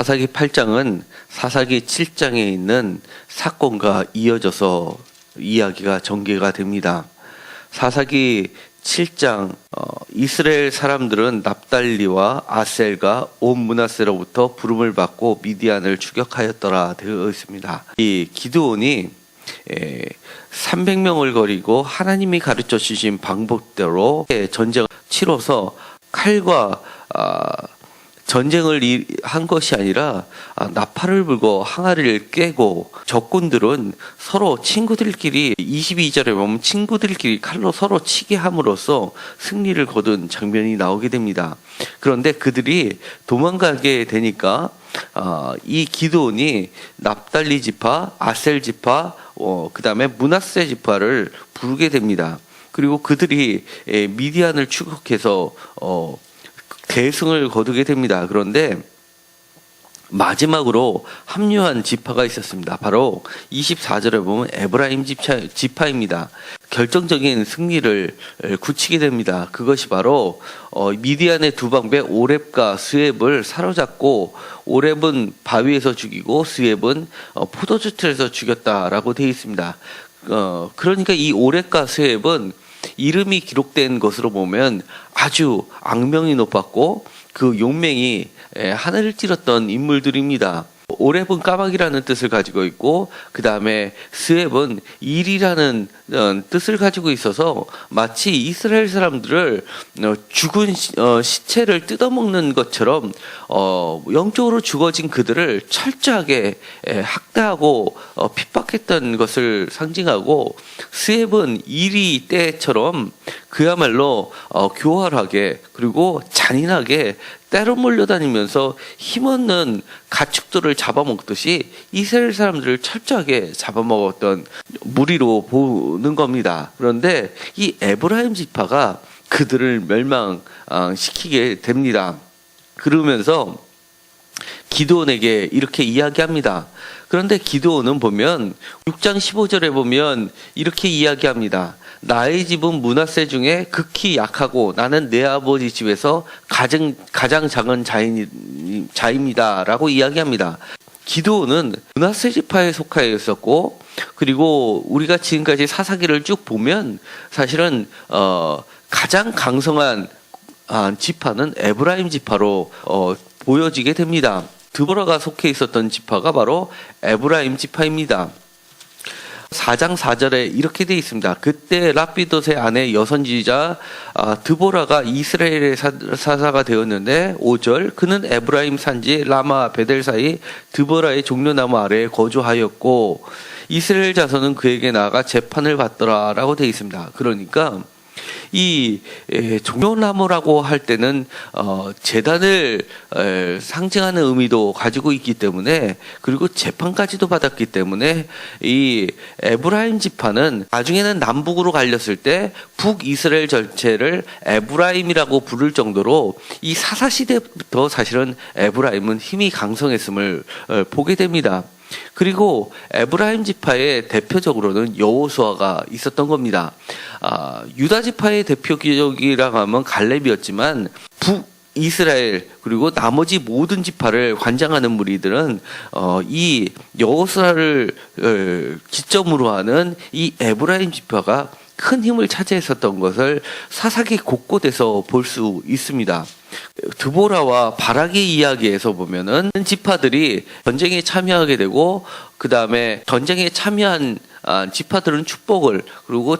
사사기 8장은 사사기 7장에 있는 사건과 이어져서 이야기가 전개가 됩니다. 사사기 7장 이스라엘 사람들은 납달리와 아셀과 온 므낫세로부터 부름을 받고 미디안을 추격하였더라 되어 있습니다. 이 기드온이 300명을 거리고 하나님이 가르쳐 주신 방법대로 전쟁을 치러서 칼과 전쟁을 한 것이 아니라 나팔을 불고 항아리를 깨고 적군들은 서로 친구들끼리 22절에 보면 친구들끼리 칼로 서로 치게 함으로써 승리를 거둔 장면이 나오게 됩니다. 그런데 그들이 도망가게 되니까 이 기드온이 납달리 지파, 아셀 지파, 그 다음에 므낫세 지파를 부르게 됩니다. 그리고 그들이 미디안을 추격해서 대승을 거두게 됩니다. 그런데 마지막으로 합류한 지파가 있었습니다. 바로 24절에 보면 에브라임 지파입니다. 결정적인 승리를 굳히게 됩니다. 그것이 바로 미디안의 두 방배 오렙과 스웹을 사로잡고 오렙은 바위에서 죽이고 스웹은 포도주틀에서 죽였다라고 되어 있습니다. 그러니까 이 오렙과 스웹은 이름이 기록된 것으로 보면 아주 악명이 높았고 그 용맹이 하늘을 찌렀던 인물들입니다. 오렙은 까마귀라는 뜻을 가지고 있고 그 다음에 스웹은 일이라는 뜻을 가지고 있어서 마치 이스라엘 사람들을 죽은 시체를 뜯어먹는 것처럼 영적으로 죽어진 그들을 철저하게 학대하고 핍박했던 것을 상징하고 스웹은 일이 때처럼 그야말로 교활하게 그리고 잔인하게 때로 몰려다니면서 힘없는 가축들을 잡아먹듯이 이스라엘 사람들을 철저하게 잡아먹었던 무리로 보는 겁니다. 그런데 이 에브라임 지파가 그들을 멸망시키게 됩니다. 그러면서 기드온에게 이렇게 이야기합니다. 그런데 기드온은 보면 6장 15절에 보면 이렇게 이야기합니다. 나의 집은 므낫세 중에 극히 약하고 나는 내 아버지 집에서 가장 작은 자입니다 라고 이야기합니다. 기드온은 므낫세 지파에 속하여 있었고 그리고 우리가 지금까지 사사기를 쭉 보면 사실은 가장 강성한 지파는 에브라임 지파로 보여지게 됩니다. 드보라가 속해 있었던 지파가 바로 에브라임 지파입니다. 4장 4절에 이렇게 되어 있습니다. 그때 랍비돗의 아내 여선지자 드보라가 이스라엘의 사사가 되었는데 5절 그는 에브라임 산지 라마 베델 사이 드보라의 종려나무 아래에 거주하였고 이스라엘 자손은 그에게 나아가 재판을 받더라 라고 되어 있습니다. 그러니까 이 종려나무라고 할 때는 제단을 상징하는 의미도 가지고 있기 때문에 그리고 재판까지도 받았기 때문에 이 에브라임 지파는 나중에는 남북으로 갈렸을 때 북이스라엘 전체를 에브라임이라고 부를 정도로 이 사사시대부터 사실은 에브라임은 힘이 강성했음을 보게 됩니다. 그리고 에브라임 지파의 대표적으로는 여호수아가 있었던 겁니다. 유다 지파의 대표적이라고 하면 갈렙이었지만 북이스라엘 그리고 나머지 모든 지파를 관장하는 무리들은 이 여호수아를 기점으로 하는 이 에브라임 지파가 큰 힘을 차지했었던 것을 사사기 곳곳에서 볼 수 있습니다. 드보라와 바락의 이야기에서 보면은 지파들이 전쟁에 참여하게 되고 그 다음에 전쟁에 참여한 지파들은 축복을 그리고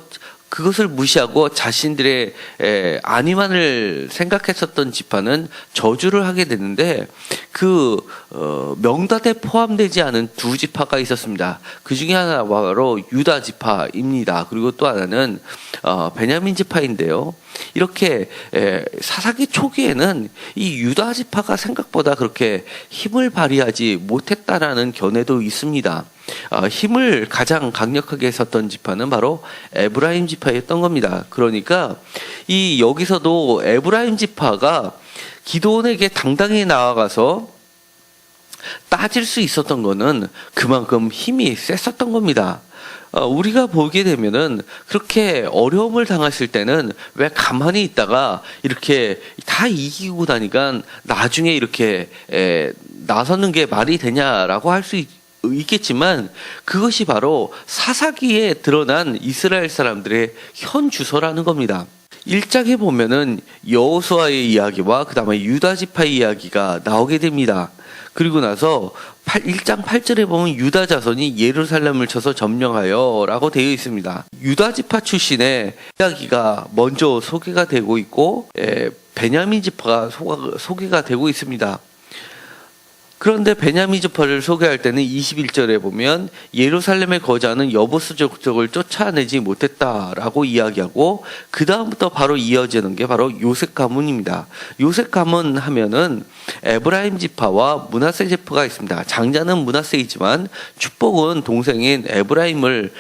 그것을 무시하고 자신들의 안위만을 생각했었던 지파는 저주를 하게 되는데 그 명단에 포함되지 않은 두 지파가 있었습니다. 그 중에 하나가 바로 유다 지파입니다. 그리고 또 하나는 베냐민 지파인데요. 이렇게 사사기 초기에는 이 유다 지파가 생각보다 그렇게 힘을 발휘하지 못했다라는 견해도 있습니다. 힘을 가장 강력하게 했었던 지파는 바로 에브라임 지파였던 겁니다. 그러니까 이 여기서도 에브라임 지파가 기드온에게 당당히 나아가서 따질 수 있었던 거는 그만큼 힘이 셌었던 겁니다. 우리가 보게 되면은 그렇게 어려움을 당했을 때는 왜 가만히 있다가 이렇게 다 이기고 나니까 나중에 이렇게 나서는 게 말이 되냐라고 할 수 있겠지만, 그것이 바로 사사기에 드러난 이스라엘 사람들의 현 주소라는 겁니다. 1장에 보면은 여호수아의 이야기와 그 다음에 유다 지파의 이야기가 나오게 됩니다. 그리고 나서 1장 8절에 보면 유다 자손이 예루살렘을 쳐서 점령하여 라고 되어 있습니다. 유다 지파 출신의 이야기가 먼저 소개가 되고 있고, 베냐민 지파가 소개가 되고 있습니다. 그런데 베냐민 지파를 소개할 때는 21절에 보면 예루살렘에 거주하는 여부스 족속을 쫓아내지 못했다라고 이야기하고, 그 다음부터 바로 이어지는 게 바로 요셉 가문입니다. 요셉 가문 하면은 에브라임 지파와 므낫세 지파가 있습니다. 장자는 므낫세이지만 축복은 동생인 에브라임을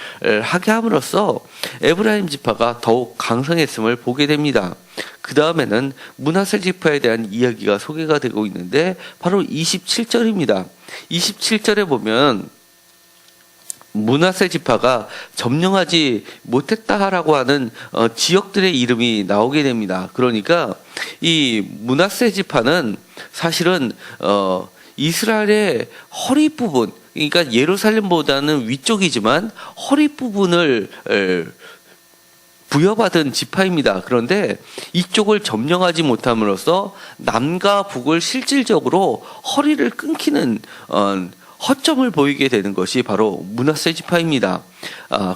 하게 함으로써 에브라임 지파가 더욱 강성했음을 보게 됩니다. 그 다음에는 므낫세 지파에 대한 이야기가 소개가 되고 있는데 바로 27절입니다. 27절에 보면 므낫세 지파가 점령하지 못했다라고 하는 지역들의 이름이 나오게 됩니다. 그러니까 이 므낫세 지파는 사실은 이스라엘의 허리 부분, 그러니까 예루살렘보다는 위쪽이지만 허리 부분을 부여받은 지파입니다. 그런데 이쪽을 점령하지 못함으로써 남과 북을 실질적으로 허리를 끊기는 허점을 보이게 되는 것이 바로 므낫세 지파입니다.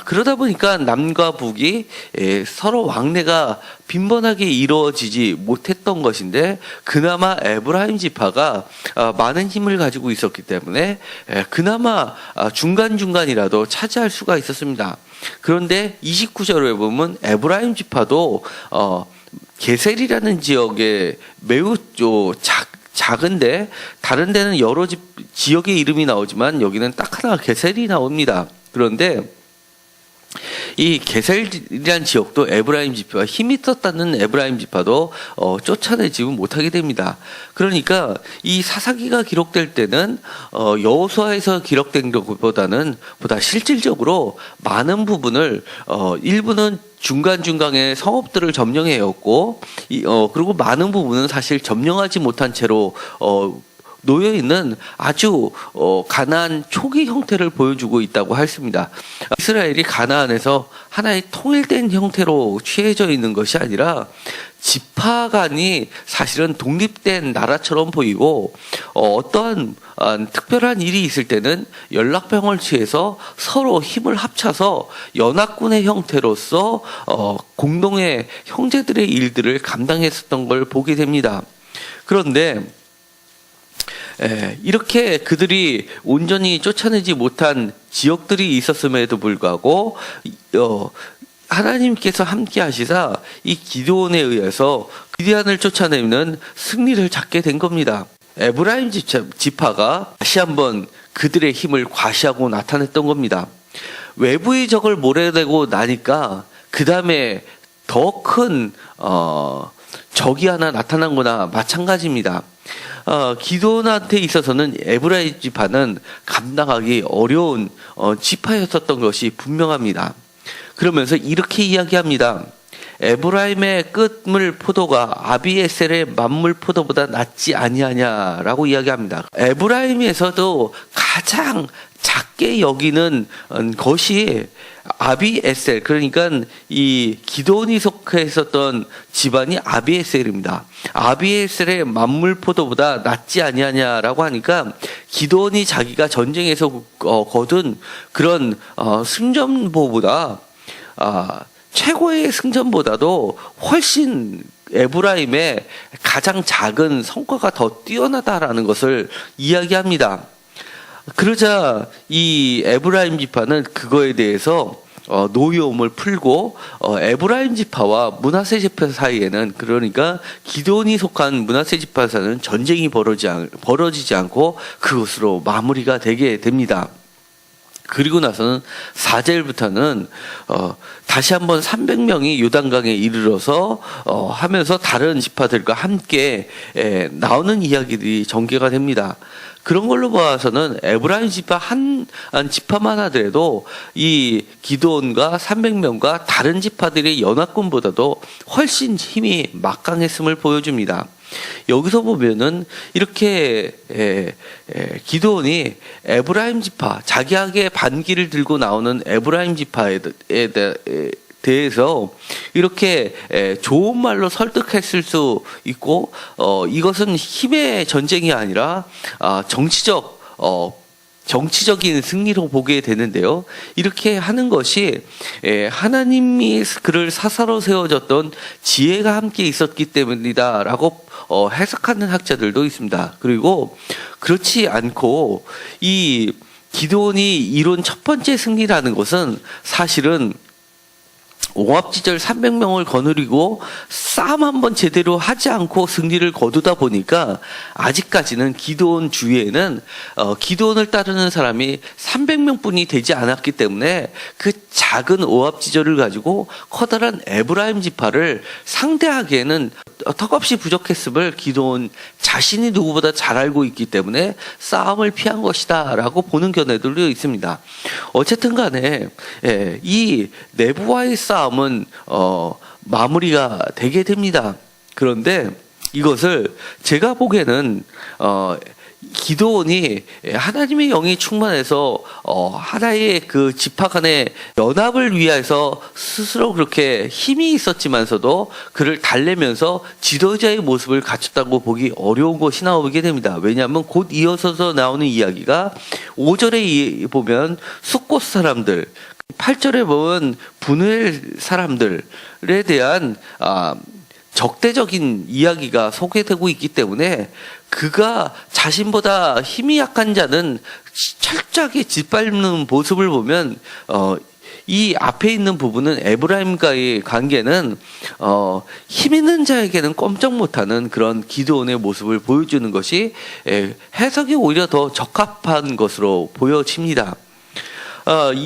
그러다 보니까 남과 북이 서로 왕래가 빈번하게 이루어지지 못했던 것인데, 그나마 에브라임 지파가 많은 힘을 가지고 있었기 때문에 그나마 중간중간이라도 차지할 수가 있었습니다. 그런데 29절에 보면 에브라임 지파도 게셀이라는 지역에 매우 작은데, 다른 데는 여러 지역의 이름이 나오지만 여기는 딱 하나 게셀이 나옵니다. 그런데 이 게셀이라는 지역도 에브라임 지파가 힘이 떴다는 에브라임 지파도 쫓아내지 못하게 됩니다. 그러니까 이 사사기가 기록될 때는 여호수아에서 기록된 것보다는 보다 실질적으로 많은 부분을 일부는 중간중간에 성읍들을 점령해왔고, 그리고 많은 부분은 사실 점령하지 못한 채로 놓여있는 아주 가나안 초기 형태를 보여주고 있다고 했습니다. 이스라엘이 가나안에서 하나의 통일된 형태로 취해져 있는 것이 아니라 지파 간이 사실은 독립된 나라처럼 보이고, 어떠한 특별한 일이 있을 때는 연락병을 취해서 서로 힘을 합쳐서 연합군의 형태로서 공동의 형제들의 일들을 감당했었던 걸 보게 됩니다. 그런데 이렇게 그들이 온전히 쫓아내지 못한 지역들이 있었음에도 불구하고 하나님께서 함께 하시사 이 기드온에 의해서 미디안을 쫓아내는 승리를 잡게 된 겁니다. 에브라임 지파가 다시 한번 그들의 힘을 과시하고 나타냈던 겁니다. 외부의 적을 몰아내고 나니까 그 다음에 더 큰 적이 하나 나타난 거나 마찬가지입니다. 기드온한테 있어서는 에브라임 지파는 감당하기 어려운 지파였었던 것이 분명합니다. 그러면서 이렇게 이야기합니다. 에브라임의 끝물 포도가 아비에셀의 만물 포도보다 낫지 아니하냐라고 이야기합니다. 에브라임에서도 가장 작게 여기는 것이 아비에셀, 그러니까 이 기드온이 속했었던 집안이 아비에셀입니다. 아비에셀의 만물 포도보다 낫지 아니하냐라고 하니까 기드온이 자기가 전쟁에서 거둔 그런 승전보보다 최고의 승전보다도 훨씬 에브라임의 가장 작은 성과가 더 뛰어나다라는 것을 이야기합니다. 그러자 이 에브라임 지파는 그거에 대해서 노여움을 풀고 에브라임 지파와 므낫세 지파 사이에는, 그러니까 기드온이 속한 므낫세 지파 사이에는 전쟁이 벌어지지 않고 그것으로 마무리가 되게 됩니다. 그리고 나서는 4절부터는 다시 한번 300명이 요단강에 이르러서 하면서 다른 지파들과 함께 나오는 이야기들이 전개가 됩니다. 그런 걸로 봐서는 에브라임 지파 한 지파만 하더라도 이 기드온과 300명과 다른 지파들의 연합군보다도 훨씬 힘이 막강했음을 보여줍니다. 여기서 보면은 이렇게 기드온이 에브라임 지파, 자기에게 반기를 들고 나오는 에브라임 지파에 대해서 이렇게 좋은 말로 설득했을 수 있고, 이것은 힘의 전쟁이 아니라 정치적인 승리로 보게 되는데요. 이렇게 하는 것이 하나님이 그를 사사로 세워줬던 지혜가 함께 있었기 때문이다라고 해석하는 학자들도 있습니다. 그리고 그렇지 않고 이 기드온이 이룬 첫 번째 승리라는 것은 사실은 오합지졸 300명을 거느리고 싸움 한번 제대로 하지 않고 승리를 거두다 보니까 아직까지는 기드온 주위에는 기드온을 따르는 사람이 300명뿐이 되지 않았기 때문에 그 작은 오합지졸을 가지고 커다란 에브라임 지파를 상대하기에는 턱없이 부족했음을 기드온 자신이 누구보다 잘 알고 있기 때문에 싸움을 피한 것이다 라고 보는 견해들도 있습니다. 어쨌든 간에 이 내부와의 싸움은 마무리가 되게 됩니다. 그런데 이것을 제가 보기에는 기드온이 하나님의 영이 충만해서 하나의 그 지파 간의 연합을 위해서 스스로 그렇게 힘이 있었지만서도 그를 달래면서 지도자의 모습을 갖췄다고 보기 어려운 것이 나오게 됩니다. 왜냐하면 곧 이어서 나오는 이야기가 5절에 보면 숫곳 사람들, 8절에 보면 분우엘 사람들에 대한 적대적인 이야기가 소개되고 있기 때문에 그가 자신보다 힘이 약한 자는 철저하게 짓밟는 모습을 보면 이 앞에 있는 부분은 에브라임과의 관계는 힘 있는 자에게는 꼼짝 못하는 그런 기드온의 모습을 보여주는 것이 해석이 오히려 더 적합한 것으로 보여집니다.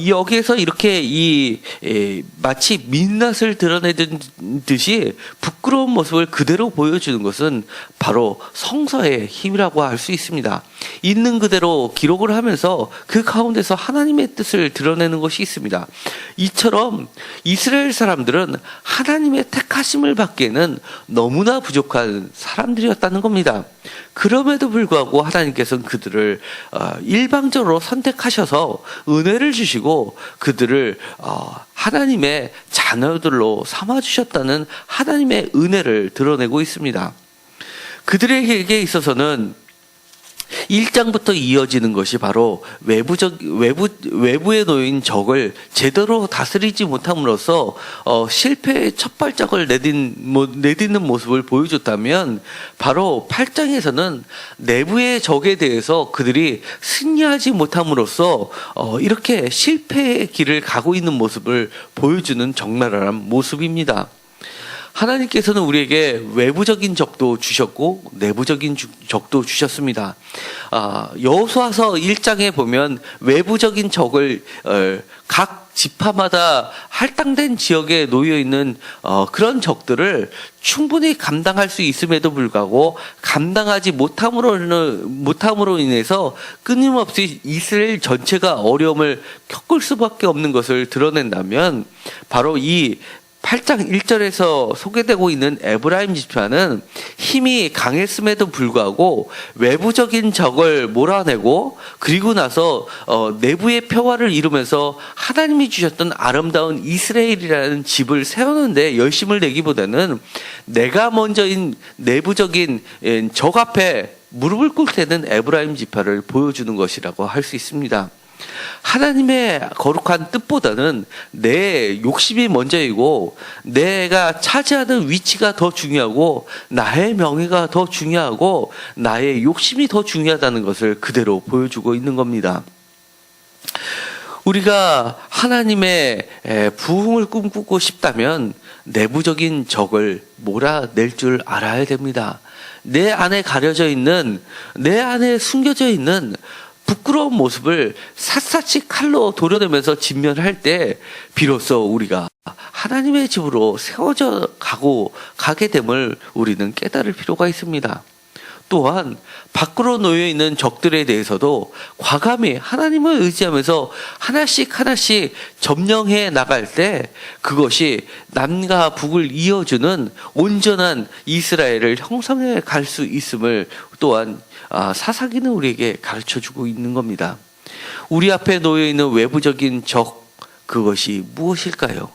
여기에서 이렇게 마치 민낯을 드러내듯이 부끄러운 모습을 그대로 보여주는 것은 바로 성서의 힘이라고 할 수 있습니다. 있는 그대로 기록을 하면서 그 가운데서 하나님의 뜻을 드러내는 것이 있습니다. 이처럼 이스라엘 사람들은 하나님의 택하심을 받기에는 너무나 부족한 사람들이었다는 겁니다. 그럼에도 불구하고 하나님께서는 그들을 일방적으로 선택하셔서 은혜를 주시고 그들을 하나님의 자녀들로 삼아주셨다는 하나님의 은혜를 드러내고 있습니다. 그들에게 있어서는 1장부터 이어지는 것이 바로 외부에 놓인 적을 제대로 다스리지 못함으로써 실패의 첫 발짝을 내딛는 모습을 보여줬다면, 바로 8장에서는 내부의 적에 대해서 그들이 승리하지 못함으로써 이렇게 실패의 길을 가고 있는 모습을 보여주는 적나라한 모습입니다. 하나님께서는 우리에게 외부적인 적도 주셨고 내부적인 적도 주셨습니다. 여호수아서 1장에 보면 외부적인 적을 각 지파마다 할당된 지역에 놓여 있는 그런 적들을 충분히 감당할 수 있음에도 불구하고 감당하지 못함으로 인해서 끊임없이 이스라엘 전체가 어려움을 겪을 수밖에 없는 것을 드러낸다면, 바로 이 8장 1절에서 소개되고 있는 에브라임 지파는 힘이 강했음에도 불구하고 외부적인 적을 몰아내고 그리고 나서 내부의 평화를 이루면서 하나님이 주셨던 아름다운 이스라엘이라는 집을 세우는데 열심을 내기보다는 내가 먼저인 내부적인 적 앞에 무릎을 꿇게 되는 에브라임 지파를 보여주는 것이라고 할 수 있습니다. 하나님의 거룩한 뜻보다는 내 욕심이 먼저이고 내가 차지하는 위치가 더 중요하고 나의 명예가 더 중요하고 나의 욕심이 더 중요하다는 것을 그대로 보여주고 있는 겁니다. 우리가 하나님의 부흥을 꿈꾸고 싶다면 내부적인 적을 몰아낼 줄 알아야 됩니다. 내 안에 가려져 있는, 내 안에 숨겨져 있는 부끄러운 모습을 샅샅이 칼로 도려내면서 진면할 때 비로소 우리가 하나님의 집으로 세워져 가게 됨을 우리는 깨달을 필요가 있습니다. 또한 밖으로 놓여 있는 적들에 대해서도 과감히 하나님을 의지하면서 하나씩 하나씩 점령해 나갈 때 그것이 남과 북을 이어주는 온전한 이스라엘을 형성해 갈 수 있음을 또한 사사기는 우리에게 가르쳐주고 있는 겁니다. 우리 앞에 놓여 있는 외부적인 적, 그것이 무엇일까요?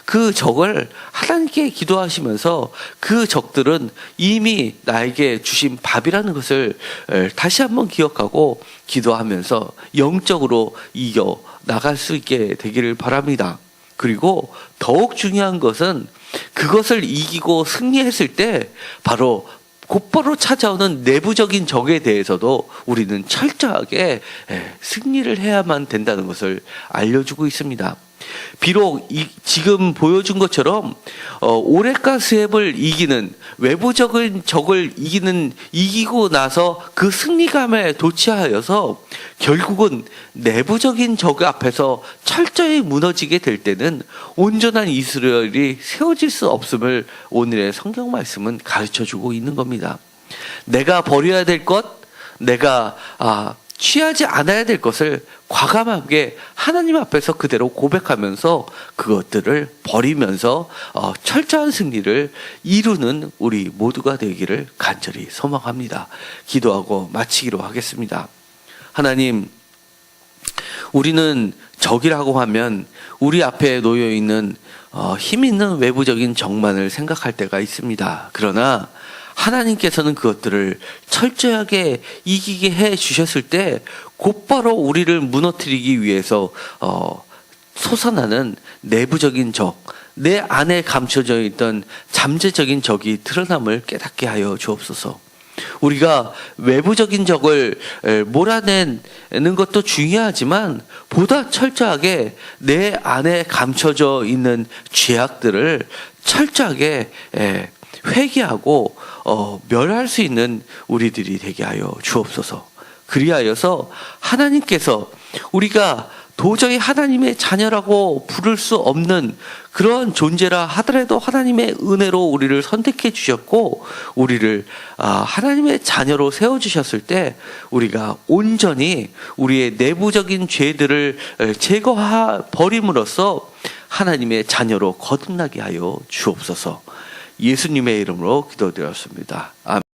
그 적을 하나님께 기도하시면서 그 적들은 이미 나에게 주신 밥이라는 것을 다시 한번 기억하고 기도하면서 영적으로 이겨 나갈 수 있게 되기를 바랍니다. 그리고 더욱 중요한 것은 그것을 이기고 승리했을 때 바로 곧바로 찾아오는 내부적인 적에 대해서도 우리는 철저하게 승리를 해야만 된다는 것을 알려주고 있습니다. 비록 지금 보여준 것처럼 오레카 스엡을 이기는 외부적인 적을 이기고 나서 그 승리감에 도취하여서 결국은 내부적인 적 앞에서 철저히 무너지게 될 때는 온전한 이스라엘이 세워질 수 없음을 오늘의 성경 말씀은 가르쳐주고 있는 겁니다. 내가 버려야 될 것, 내가 취하지 않아야 될 것을 과감하게 하나님 앞에서 그대로 고백하면서 그것들을 버리면서 철저한 승리를 이루는 우리 모두가 되기를 간절히 소망합니다. 기도하고 마치기로 하겠습니다. 하나님, 우리는 적이라고 하면 우리 앞에 놓여 있는 힘 있는 외부적인 적만을 생각할 때가 있습니다. 그러나 하나님께서는 그것들을 철저하게 이기게 해 주셨을 때 곧바로 우리를 무너뜨리기 위해서 솟아나는 내부적인 적, 내 안에 감춰져 있던 잠재적인 적이 드러남을 깨닫게 하여 주옵소서. 우리가 외부적인 적을 몰아내는 것도 중요하지만 보다 철저하게 내 안에 감춰져 있는 죄악들을 철저하게 회개하고 멸할 수 있는 우리들이 되게 하여 주옵소서. 그리하여서 하나님께서 우리가 도저히 하나님의 자녀라고 부를 수 없는 그런 존재라 하더라도 하나님의 은혜로 우리를 선택해 주셨고 우리를 하나님의 자녀로 세워주셨을 때 우리가 온전히 우리의 내부적인 죄들을 제거버림으로써 하나님의 자녀로 거듭나게 하여 주옵소서. 예수님의 이름으로 기도드렸습니다. 아멘.